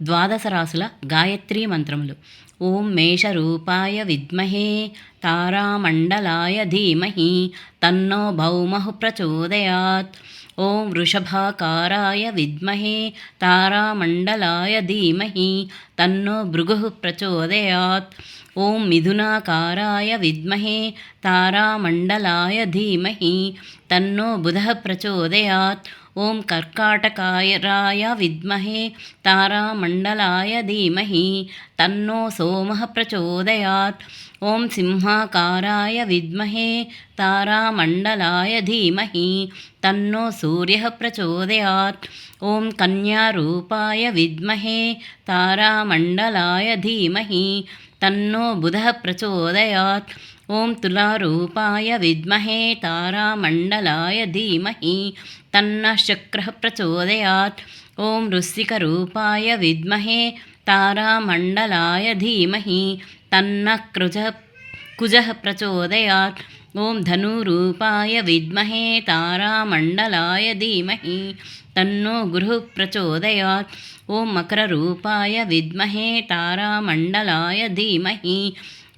ద్వాదశ రాసుల గాయత్రీ మంత్రములు. ఓం మేషరూపాయ విద్మహే తారామండలాయ ధీమహి తన్నో భౌమః ప్రచోదయాత్. ఓం వృషభాకారాయ విద్మహే తారామండలాయ ధీమహి తన్నో భృగుః ప్రచోదయాత్. ఓం మిథునాకారాయ విద్మహే తారామండలాయ ధీమహి తన్నో బుధః ప్రచోదయాత్. ఓం కర్కాటకాయ విద్మహే తారామండలాయ ధీమహి తన్నో సోమః ప్రచోదయాత్. ఓం సింహాకారాయ విద్మహే తారామండలాయ ధీమహి తన్నో సూర్యః ప్రచోదయాత్. ఓం కన్యారూపాయ విద్మహే తారామండలాయ ధీమహి తన్నో బుధః ప్రచోదయాత్. ఓం తులారూపాయ విద్మహే తారామండలాయ ధీమహి తన్నః శుక్రః ప్రచోదయాత్. ఓం వృశ్చికరూపాయ విద్మహే తారామండలాయ ధీమహి తన్నః కుజః ప్రచోదయాత్. ఓం ధనురూపాయ విద్మహే తారామండలాయ ధీమహి తన్నో గురుః ప్రచోదయాత్. ఓం మకరరూపాయ విద్మహే తారామండలాయ ధీమహి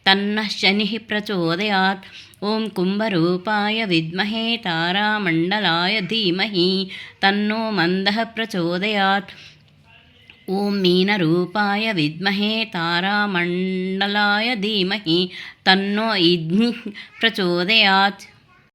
తన్నః శనిః ప్రచోదయాత్. ఓం కుంభరూపాయ విద్మహే తారామండలాయ ధీమహి తన్నో మందః ప్రచోదయాత్. ఓం మీనరూపాయ విద్మహే తారామండలాయ ధీమహి తన్నో అగ్నిః ప్రచోదయాత్.